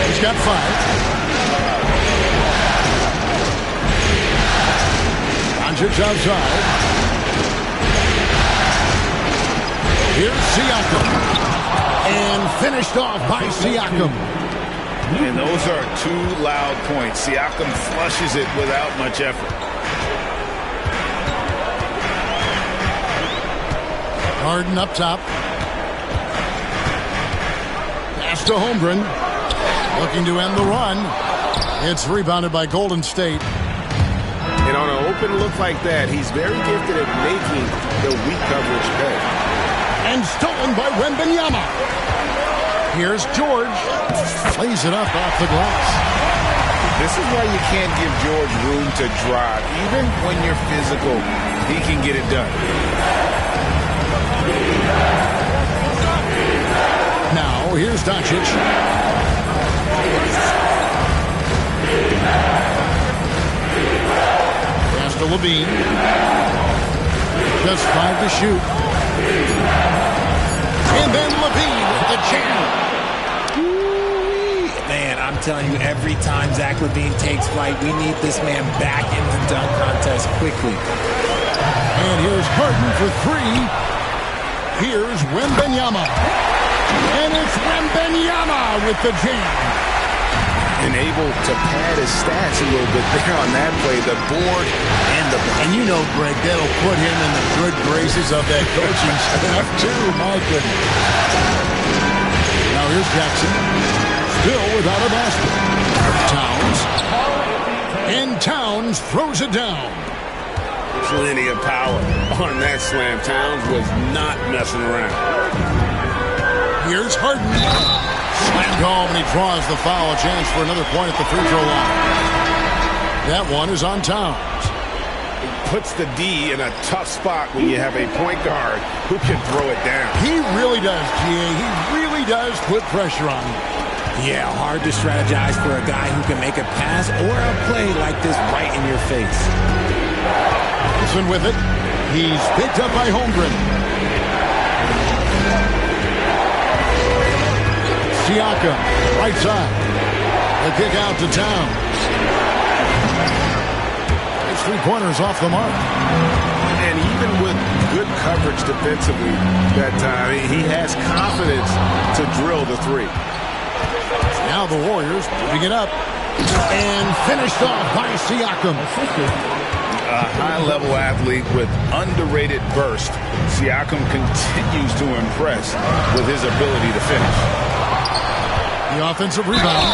He's got 5. Doncic outside. Here's Siakam. And finished off by Siakam. And those are 2 loud points. Siakam flushes it without much effort. Harden up top. Pass to Holmgren. Looking to end the run. It's rebounded by Golden State. And on an open look like that, he's very gifted at making the weak coverage pay. And stolen by Wembanyama. Here's George. Plays it up off the glass. This is why you can't give George room to drive. Even when you're physical, he can get it done. Now, here's Doncic. Pass to LaVine. Just 5 to shoot. And then LaVine with the jam. Man, I'm telling you, every time Zach LaVine takes flight, we need this man back in the dunk contest quickly. And here's Harden for 3. Here's Wembanyama. And it's Wembanyama with the jam. And able to pad his stats a little bit there on that play. The board and the... And you know, Greg, that'll put him in the good graces of that coaching staff, too. My goodness. Now here's Jackson. Still without a basket. Towns. And Towns throws it down. Plenty of power on that slam. Towns was not messing around. Here's Harden. Slammed home, and he draws the foul. A chance for another point at the free throw line. That one is on Towns. It puts the D in a tough spot when you have a point guard who can throw it down. He really does, G.A. He really does put pressure on him. Yeah, hard to strategize for a guy who can make a pass or a play like this right in your face. Wilson with it. He's picked up by Holmgren. Siakam, right side. The kick out to Towns. It's 3-pointers off the mark. And even with good coverage defensively that time, he has confidence to drill the 3. Now the Warriors moving it up. And finished off by Siakam. A high-level athlete with underrated burst. Siakam continues to impress with his ability to finish. The offensive rebound.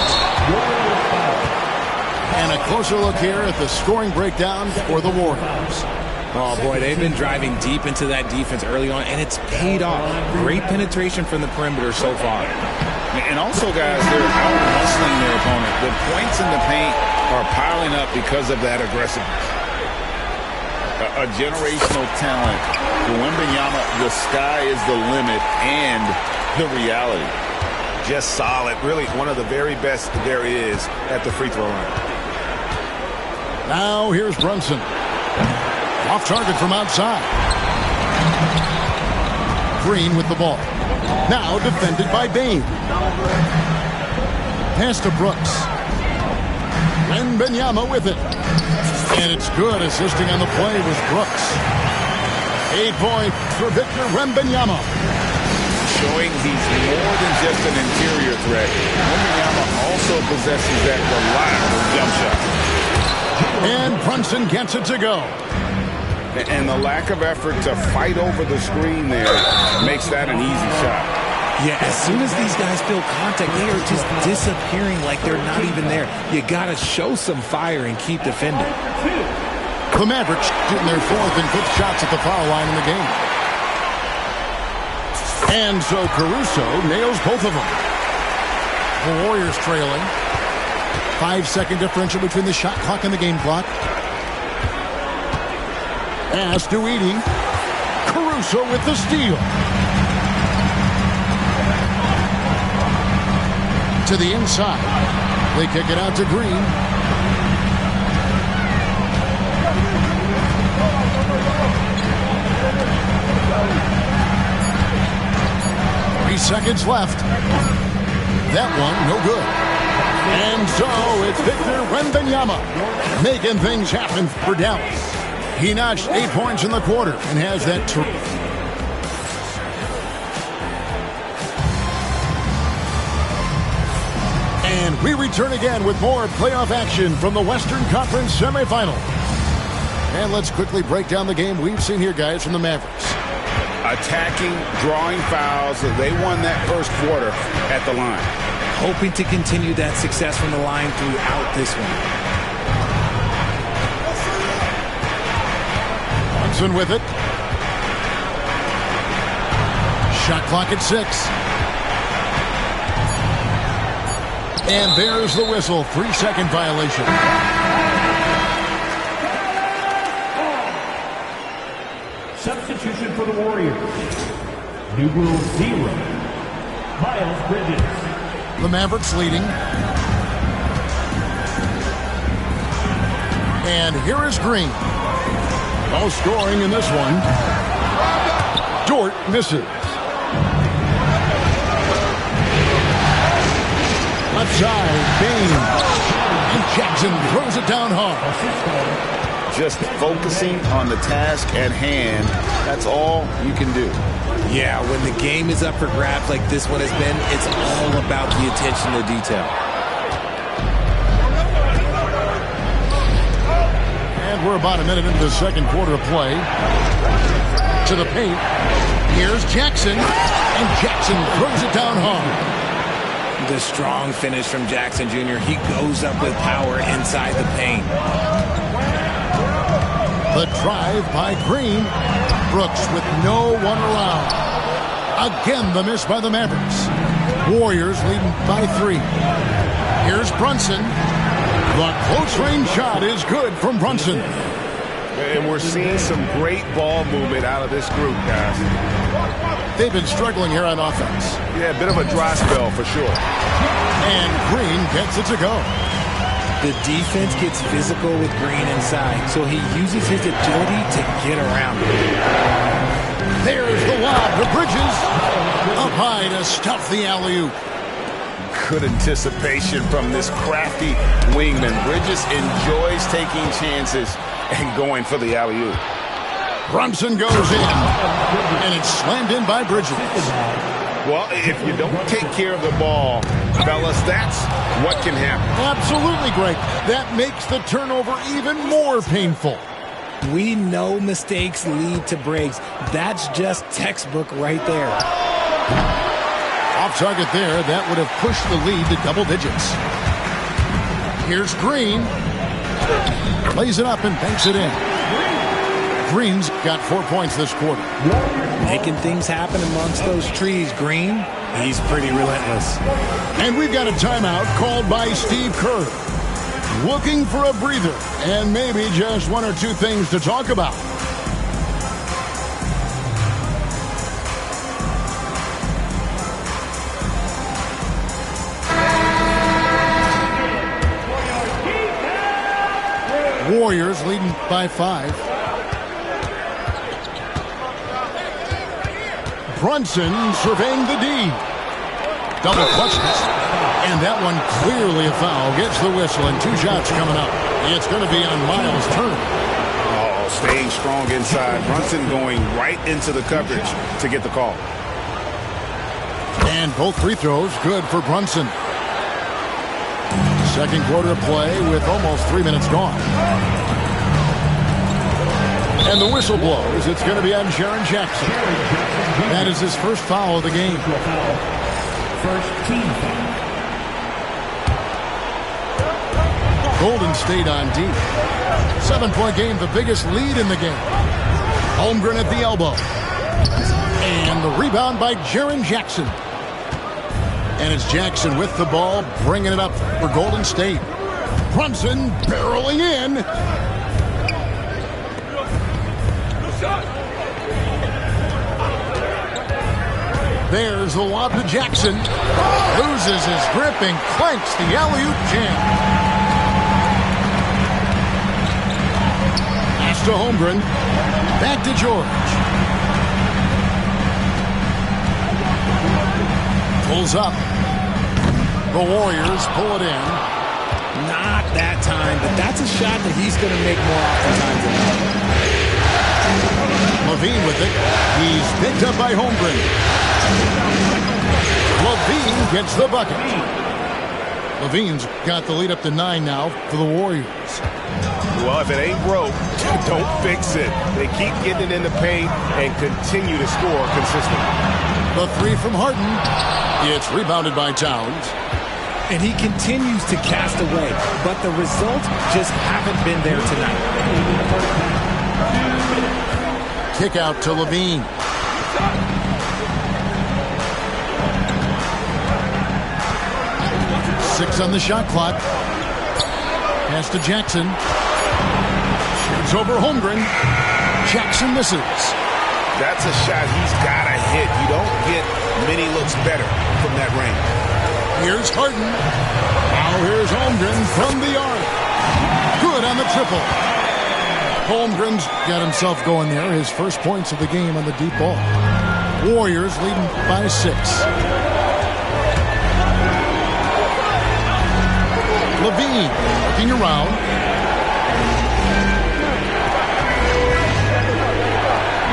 And a closer look here at the scoring breakdown for the Warriors. Oh, boy, they've been driving deep into that defense early on, and it's paid off. Great penetration from the perimeter so far. And also, guys, they're out-hustling their opponent. The points in the paint are piling up because of that aggressiveness. A generational talent. Wembanyama, the sky is the limit, and the reality. Just solid. Really one of the very best there is at the free throw line. Now here's Brunson. Off target from outside. Green with the ball. Now defended by Bane. Pass to Brooks. Wembanyama with it. And it's good. Assisting on the play was Brooks. 8 points for Victor Wembanyama. Showing he's more than just an interior threat. Wembanyama also possesses that reliable jump shot. And Brunson gets it to go. And the lack of effort to fight over the screen there makes that an easy shot. Yeah, as soon as these guys feel contact, they are just disappearing like they're not even there. You got to show some fire and keep defending. The Mavericks shooting their 4th and 5th shots at the foul line in the game. And so Caruso nails both of them. The Warriors trailing. 5-second differential between the shot clock and the game clock. Pass to Edey. Caruso with the steal. To the inside. They kick it out to Green. Seconds left. That one, no good. And so it's Victor Wembanyama making things happen for Dallas. He notched 8 points in the quarter and has that And we return again with more playoff action from the Western Conference semifinal. And let's quickly break down the game we've seen here, guys, from the Mavericks. Attacking, drawing fouls. They won that first quarter at the line. Hoping to continue that success from the line throughout this one. Brunson with it. Shot clock at 6. And there's the whistle. 3-second violation. Substitution for the Warriors. Numero 0, Miles Bridges. The Mavericks leading. And here is Green. No scoring in this one. Dort misses. Left side, Bane. And Jackson throws it down hard. Just focusing on the task at hand. That's all you can do. Yeah, when the game is up for grabs like this one has been, it's all about the attention to detail. And we're about a minute into the second quarter of play. To the paint. Here's Jackson. And Jackson throws it down hard. The strong finish from Jackson Jr. He goes up with power inside the paint. The drive by Green. Brooks with no one around. Again, the miss by the Mavericks. Warriors leading by 3. Here's Brunson. The close-range shot is good from Brunson. And we're seeing some great ball movement out of this group, guys. They've been struggling here on offense. Yeah, a bit of a dry spell for sure. And Green gets it to go. The defense gets physical with Green inside, so he uses his agility to get around it. There's the lob to Bridges. Up high to stuff the alley-oop. Good anticipation from this crafty wingman. Bridges enjoys taking chances and going for the alley-oop. Brunson goes in, and it's slammed in by Bridges. Well, if you don't take care of the ball, fellas, that's what can happen. Absolutely, Greg. That makes the turnover even more painful. We know mistakes lead to breaks. That's just textbook right there. Off target there. That would have pushed the lead to double digits. Here's Green. Lays it up and banks it in. Green's got 4 points this quarter. Making things happen amongst those trees, Green. He's pretty relentless. And we've got a timeout called by Steve Kerr. Looking for a breather and maybe just 1 or 2 things to talk about. Warriors leading by 5. Brunson surveying the D. Double clutches. And that one clearly a foul. Gets the whistle and 2 shots coming up. It's going to be on Miles' turn. Oh, staying strong inside. Brunson going right into the coverage to get the call. And both free throws good for Brunson. Second quarter of play with almost 3 minutes gone. And the whistle blows. It's going to be on Jaren Jackson. That is his first foul of the game. First team foul. Golden State on D. 7-point game, the biggest lead in the game. Holmgren at the elbow. And the rebound by Jaren Jackson. And it's Jackson with the ball, bringing it up for Golden State. Brunson barreling in. There's the lob to Jackson. Loses his grip and clanks the alley-oop jam. Pass to Holmgren. Back to George. Pulls up. The Warriors pull it in. Not that time, but that's a shot that he's going to make more oftentimes than not. LaVine with it. He's picked up by Holmgren. LaVine gets the bucket. LaVine's got the lead up to 9 now for the Warriors. Well, if it ain't broke, don't fix it. They keep getting it in the paint and continue to score consistently. The three from Harden. It's rebounded by Towns. And he continues to cast away, but the results just haven't been there tonight. Kick out to LaVine. Six on the shot clock. Pass to Jackson. Shoots over Holmgren. Jackson misses. That's a shot he's got to hit. You don't get many looks better from that range. Here's Harden. Now here's Holmgren from the arc. Good on the triple. Holmgren's got himself going there. His first points of the game on the deep ball. Warriors leading by 6. LaVine looking around.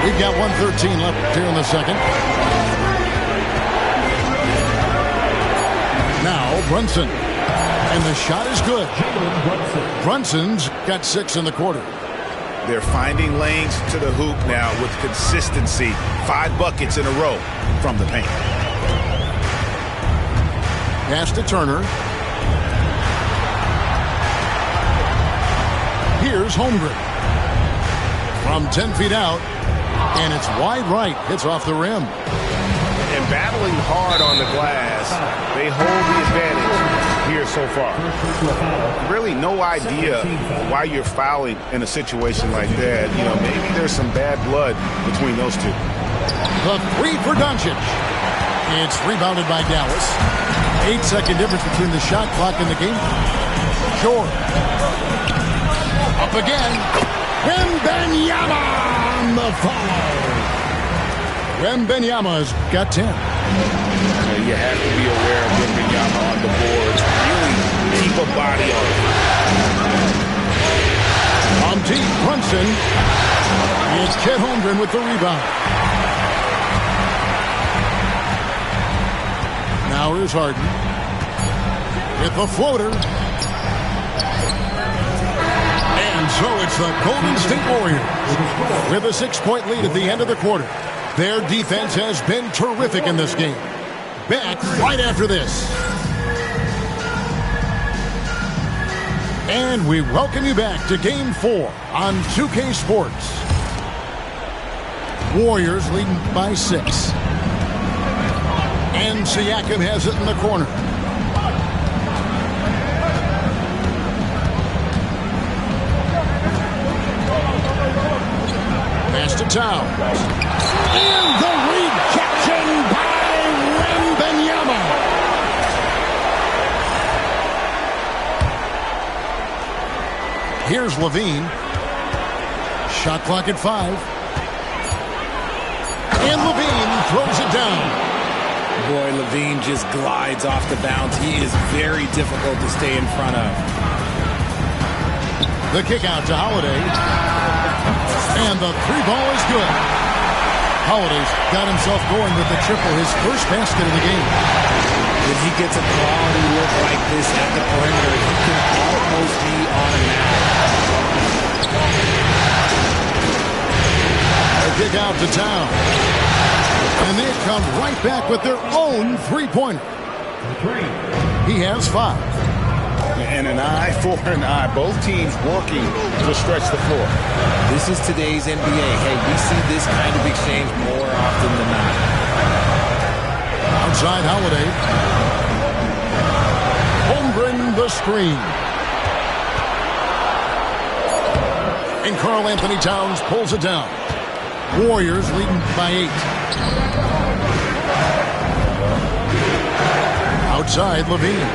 We've got 1:13 left here in the second. Now Brunson. And the shot is good. Brunson's got 6 in the quarter. They're finding lanes to the hoop now with consistency. 5 buckets in a row from the paint. Pass to Turner. Here's Holmgren. From 10 feet out. And it's wide right. Hits off the rim. And battling hard on the glass, they hold the advantage here so far. Really no idea why you're fouling in a situation like that. You know, maybe there's some bad blood between those two. The three for Doncic. It's rebounded by Dallas. 8-second difference between the shot clock and the game. Short. Up again. Wembanyama on the foul. Wembanyama's got 10. You have to be aware of Wembanyama on the boards. Really keep a body on it. On deep, Brunson. It's Chet Holmgren with the rebound. Now here's Harden. With the floater. And so it's the Golden State Warriors with a 6-point lead at the end of the quarter. Their defense has been terrific in this game. Back right after this. And we welcome you back to Game 4 on 2K Sports. Warriors leading by 6. And Siakam has it in the corner. Pass to Towns. And the rejection by Wembanyama. Here's LaVine. Shot clock at 5. And LaVine throws it down. Boy, LaVine just glides off the bounce. He is very difficult to stay in front of. The kick out to Holiday. And the 3-ball is good. Holiday's got himself going with the triple, his first basket of the game. When he gets a quality look like this at the perimeter, he can almost be automatic. A kick out to Town. And they come right back with their own 3-pointer. He has 5. And an eye for an eye. Both teams working to stretch the floor. This is today's NBA. Hey, we see this kind of exchange more often than not. Outside Holiday. Holmgren the screen. And Karl Anthony Towns pulls it down. Warriors leading by 8. Outside LaVine.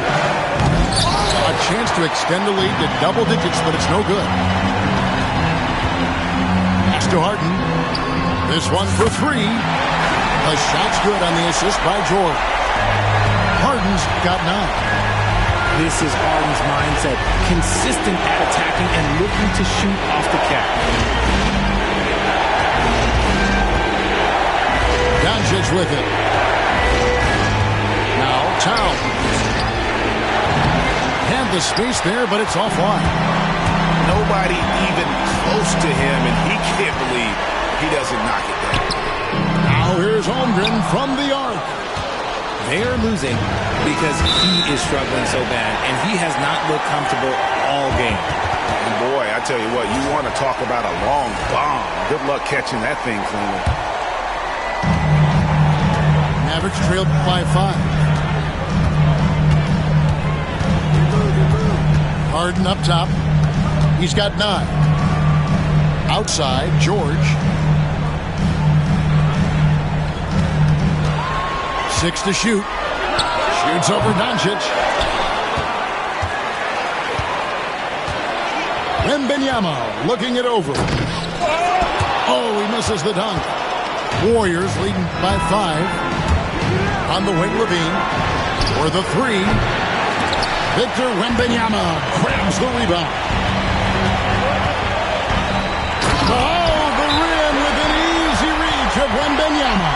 A chance to extend the lead to double digits, but it's no good. Pass to Harden. This one for 3. The shot's good on the assist by George. Harden's got 9. This is Harden's mindset. Consistent at attacking and looking to shoot off the cap. Doncic with it. Now Towns. Had the space there, but it's offline. Nobody even close to him, and he can't believe he doesn't knock it down. Now here's Holmgren from the arc. They are losing because he is struggling so bad, and he has not looked comfortable all game. And boy, I tell you what, you want to talk about a long bomb. Good luck catching that thing cleanly. Mavericks trailed by 5. Harden up top. He's got 9. Outside, George. 6 to shoot. Shoots over Doncic. Wembanyama looking it over. Oh, he misses the dunk. Warriors leading by 5. On the wing, Levine. For the 3. Victor Wembanyama grabs the rebound. Oh, the rim with an easy reach of Wembanyama.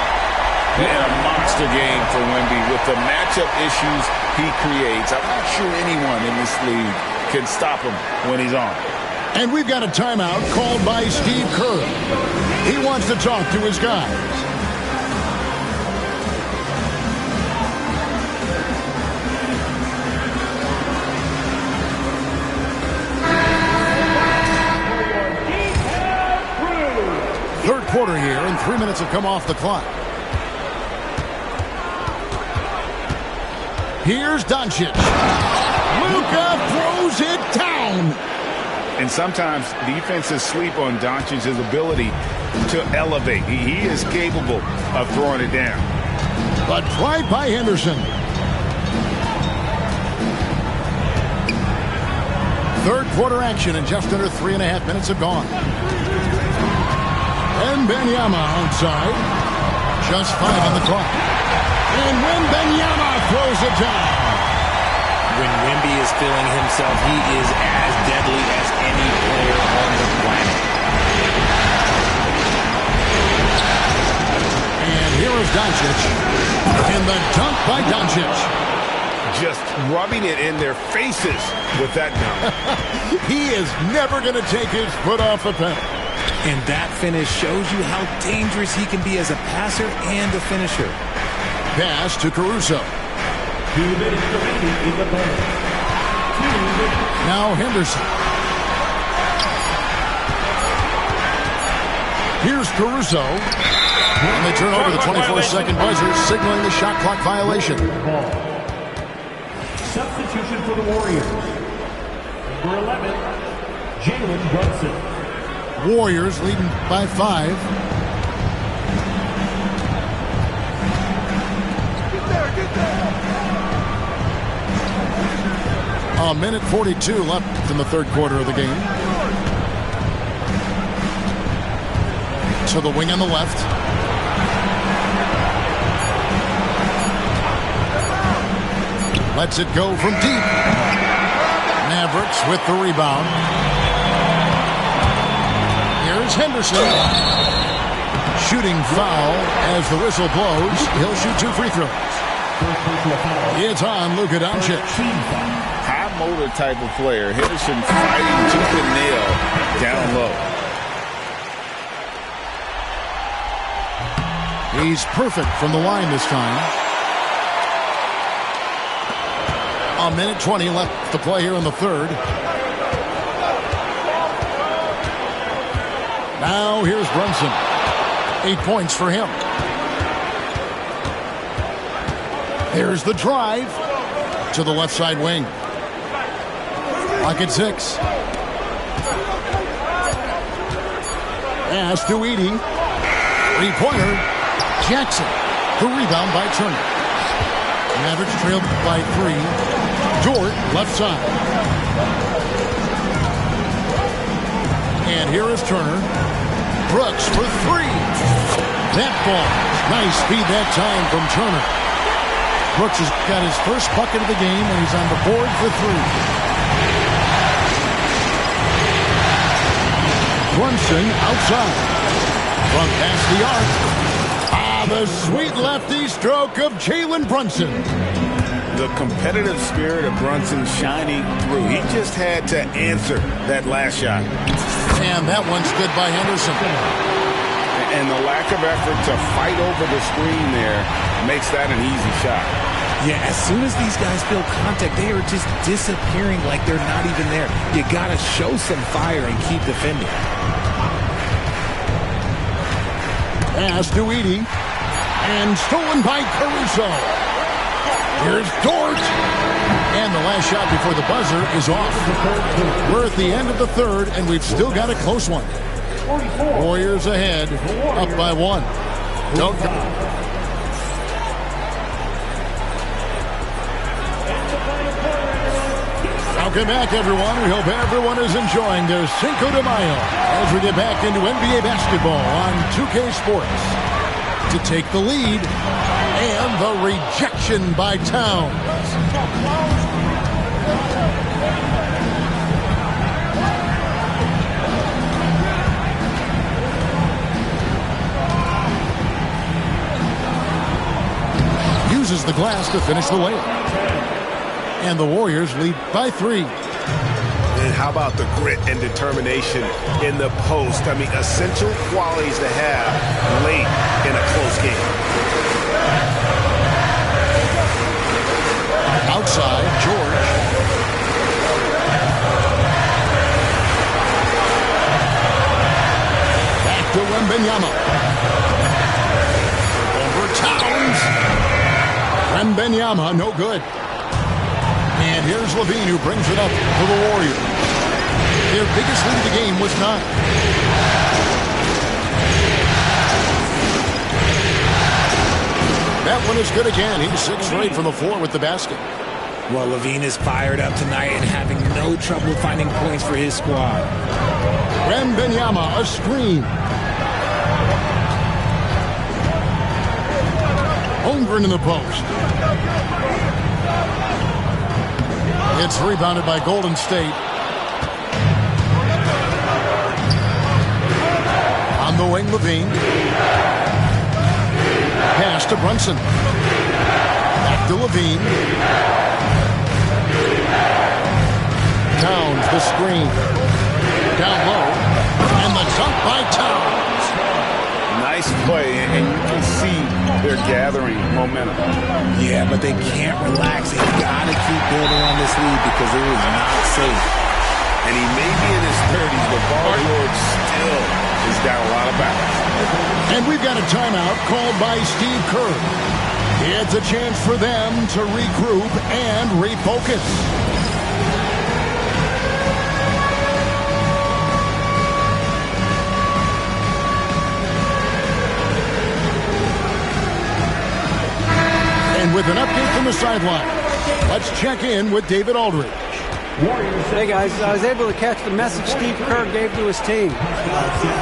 And a monster game for Wemby with the matchup issues he creates. I'm not sure anyone in this league can stop him when he's on. And we've got a timeout called by Steve Kerr. He wants to talk to his guys. Third quarter here, and 3 minutes have come off the clock. Here's Doncic. Luka throws it down. And sometimes defenses sleep on Doncic's ability to elevate. He is capable of throwing it down. But tried by Henderson. Third quarter action, and just under 3.5 minutes have gone. Wembanyama outside. Just 5 on the clock. And Wembanyama throws it down. When Wemby is feeling himself, he is as deadly as any player on the planet. And here is Doncic. And the dunk by Doncic. Just rubbing it in their faces with that dunk. He is never going to take his foot off the pedal. And that finish shows you how dangerous he can be as a passer and a finisher. Pass to Caruso. 2 minutes remaining in the ball. 2 minutes. Now Henderson. Here's Caruso. And they turn over the 24-second buzzer, signaling the shot clock violation. Ball. Substitution for the Warriors. Number 11, Jalen Brunson. Warriors leading by 5. Get there. A minute 42 left in the third quarter of the game. To the wing on the left. Lets it go from deep. Mavericks with the rebound. Here's Henderson. Shooting foul as the whistle blows. He'll shoot 2 free throws. It's on Luka Doncic. High motor type of player. Henderson fighting tooth and nail down low. He's perfect from the line this time. A minute 20 left to play here in the third. Now here's Brunson. 8 points for him. Here's the drive to the left side wing. Clock at 6. Pass to Edey. Three-pointer. Jackson. The rebound by Turner. Mavericks trailed by 3. Dort, left side. And here is Turner. Brooks for 3. That ball. Nice speed that time from Turner. Brooks has got his first bucket of the game, and he's on the board for 3. Brunson outside. From past the arc. The sweet lefty stroke of Jalen Brunson. The competitive spirit of Brunson shining through. He just had to answer that last shot. And that one's good by Henderson. And the lack of effort to fight over the screen there makes that an easy shot. Yeah, as soon as these guys feel contact, they are just disappearing like they're not even there. You got to show some fire and keep defending. Pass to Edey. And stolen by Caruso. Here's Dort. And the last shot before the buzzer is off. We're at the end of the third, and we've still got a close one. Warriors ahead, up by 1. Welcome back, everyone. We hope everyone is enjoying their Cinco de Mayo as we get back into NBA basketball on 2K Sports. To take the lead, and the rejection by Towns. Uses the glass to finish the layup. And the Warriors lead by 3. And how about the grit and determination in the post? I mean, essential qualities to have late in a close game. Outside, George. Back to Wembanyama. Over Towns. Wembanyama, no good. And here's Levine, who brings it up for the Warriors. Their biggest lead of the game was 9. That one is good again. He's 6 straight from the floor with the basket. Well, Levine is fired up tonight and having no trouble finding points for his squad. Wembanyama, a screen. Holmgren in the post. It's rebounded by Golden State. On the wing, Levine. Pass to Brunson. Back to Levine. Towns, the screen. Down low. And the dunk by Towns. Nice play, and you can see they're gathering momentum. Yeah, but they can't relax. They've got to keep building on this lead because it is not safe. And he may be in his 30s, but Paul George still has got a lot of balance. And we've got a timeout called by Steve Kerr. It's a chance for them to regroup and refocus. And with an update from the sideline, let's check in with David Aldridge. Hey guys, I was able to catch the message Steve Kerr gave to his team.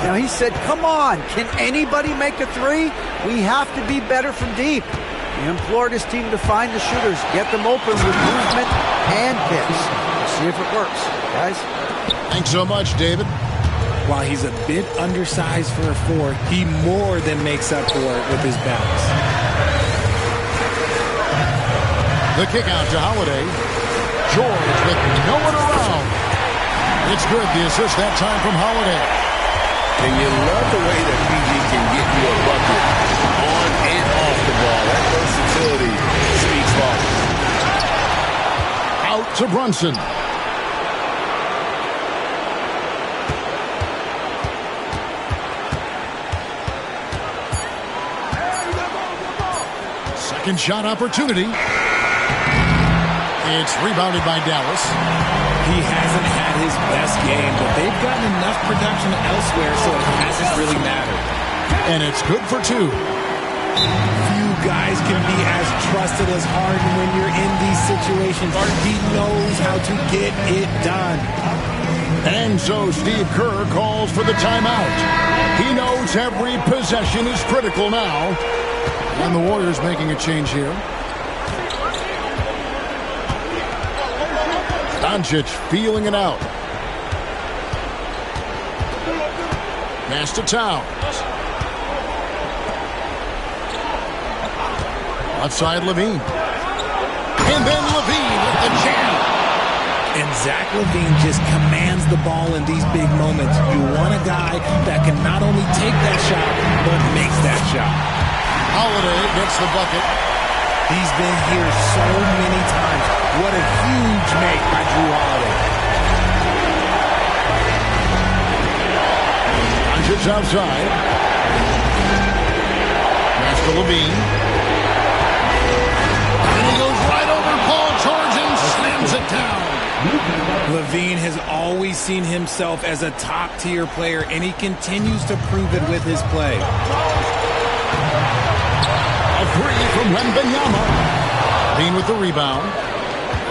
Now he said, come on, can anybody make a 3? We have to be better from deep. He implored his team to find the shooters, get them open with movement and kicks. See if it works, guys. Thanks so much, David. While he's a bit undersized for a 4, he more than makes up for it with his bounce. The kick out to Holiday. George with no one around. It's good, the assist that time from Holiday. And you love the way that PG can get you a bucket on and off the ball. That versatility speaks volumes. Out to Brunson. Second shot opportunity. It's rebounded by Dallas. He hasn't had his best game, but they've gotten enough production elsewhere, so it hasn't really mattered. And it's good for 2. Few guys can be as trusted as Harden when you're in these situations. He knows how to get it done. And so Steve Kerr calls for the timeout. He knows every possession is critical now. And the Warriors making a change here. Doncic feeling it out. Pass to Towns. Outside LaVine. And then LaVine with the jam. And Zach LaVine just commands the ball in these big moments. You want a guy that can not only take that shot, but makes that shot. Holiday gets the bucket. He's been here so many times. What a huge make by Jrue Holiday. Doncic outside. Pass to LaVine. And he goes right over Paul George and slams it down. LaVine has always seen himself as a top-tier player, and he continues to prove it with his play. A three from Wembanyama. LaVine with the rebound.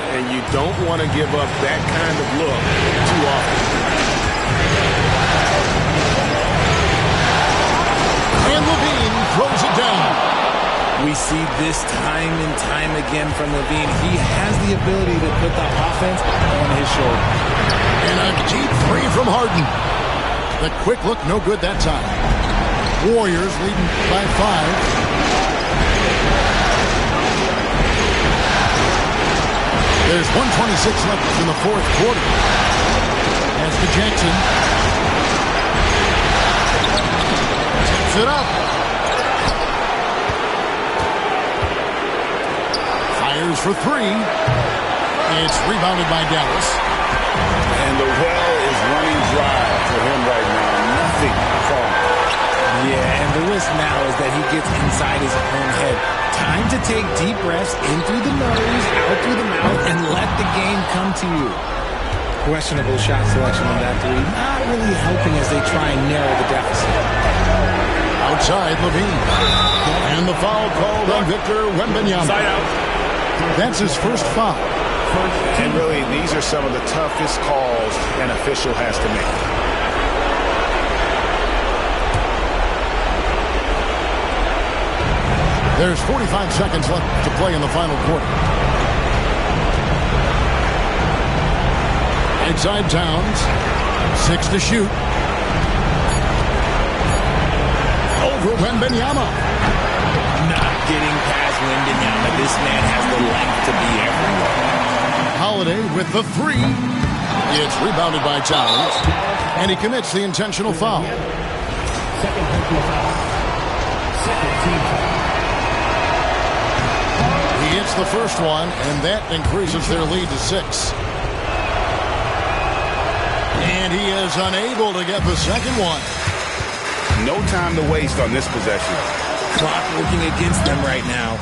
And you don't want to give up that kind of look too often. And LaVine throws it down. We see this time and time again from LaVine. He has the ability to put the offense on his shoulder. And a deep three from Harden. The quick look, no good that time. Warriors leading by 5. There's 1:26 left in the fourth quarter. Pass to Jackson. Tips it up. Fires for 3. It's rebounded by Dallas. And the well is running dry for him right now. Nothing falling. Yeah, and the risk now is that he gets inside his own head. Time to take deep breaths in through the nose, out through the mouth, and let the game come to you. Questionable shot selection on that three. Not really helping as they try and narrow the deficit. Outside LaVine. And the foul called on Victor Wembanyama. Side out. That's his first foul. And really, these are some of the toughest calls an official has to make. There's 45 seconds left to play in the final quarter. Inside Towns. 6 to shoot. Over Wembanyama. Not getting past Wembanyama. This man has the length to be everywhere. Holiday with the 3. It's rebounded by Towns. And he commits the intentional foul. Second personal foul. Second team foul. He hits the first one, and that increases their lead to 6. And he is unable to get the second one. No time to waste on this possession. Clock working against them right now.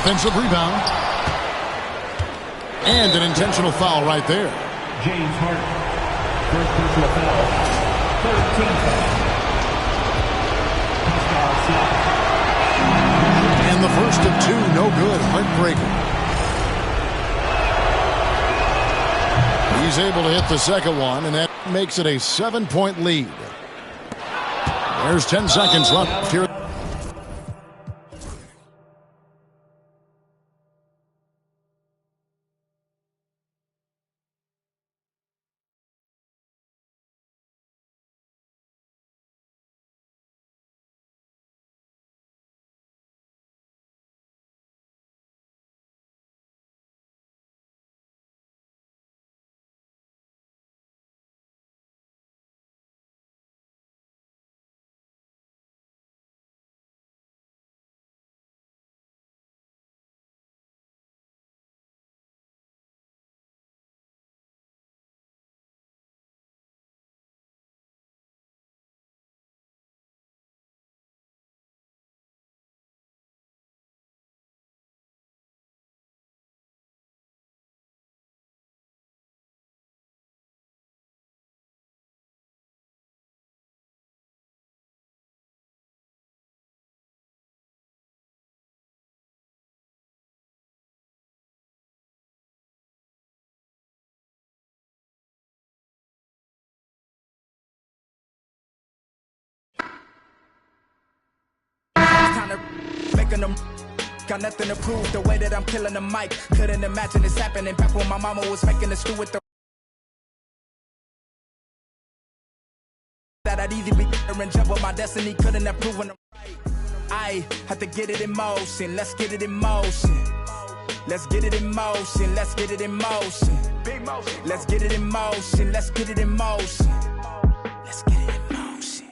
Offensive rebound. And an intentional foul right there. James Harden. First personal foul. Third team foul. Pascal Siakam. And the first of 2, no good. Heartbreaker. He's able to hit the second one, and that makes it a 7-point lead. There's 10 seconds left here. got nothing to prove. The way that I'm killing the mic, couldn't imagine this happening back when my mama was making the stew with the that I'd easy be and jump with my destiny, couldn't have proven them right. I had to get it in motion, let's get it in motion. Let's get it in motion, let's get it in motion. Let's get it in motion, let's get it in motion. Let's get it in motion.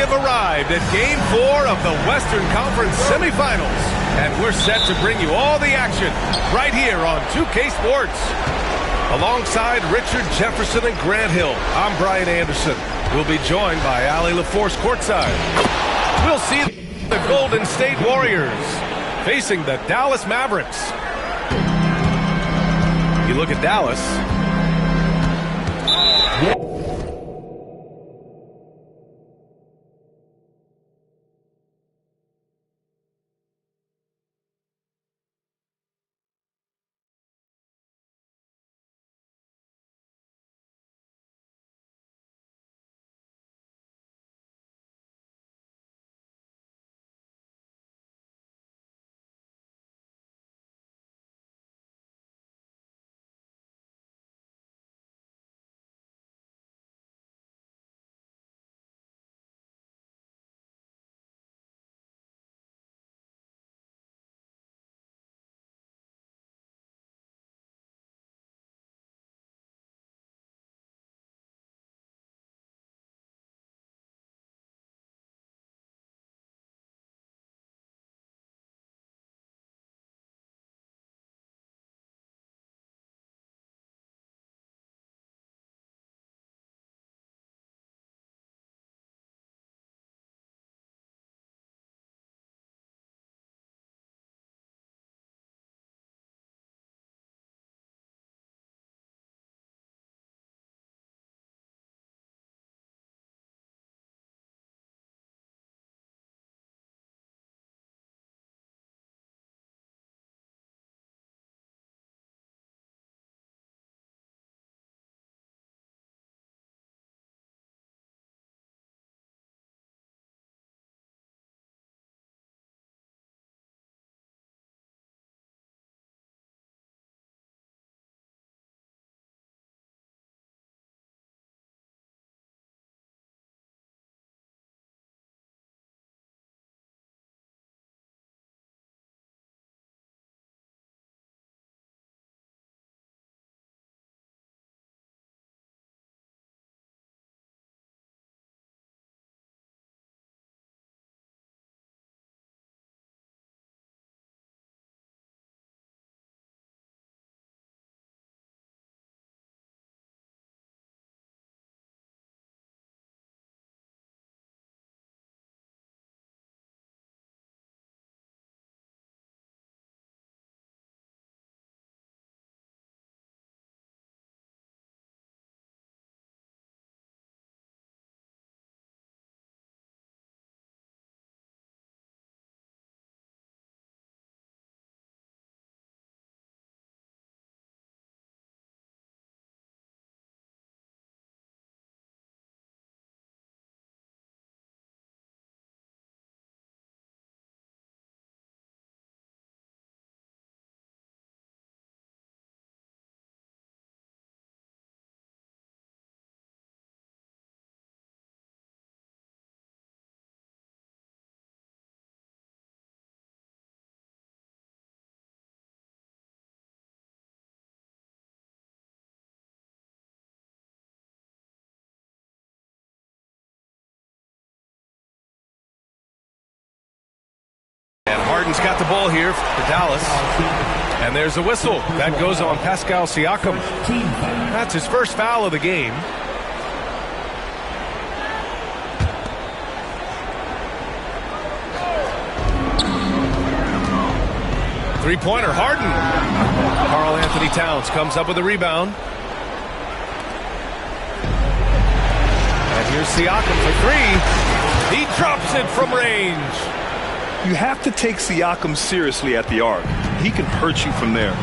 Arrived at Game 4 of the Western Conference Semifinals, and we're set to bring you all the action right here on 2K Sports. Alongside Richard Jefferson and Grant Hill, I'm Brian Anderson. We'll be joined by Allie LaForce courtside. We'll see the Golden State Warriors facing the Dallas Mavericks. You look at Dallas. And Harden's got the ball here for Dallas. And there's a whistle. That goes on Pascal Siakam. That's his first foul of the game. Three-pointer, Harden. Karl Anthony Towns comes up with a rebound. And here's Siakam for three. He drops it from range. You have to take Siakam seriously at the arc. He can hurt you from there.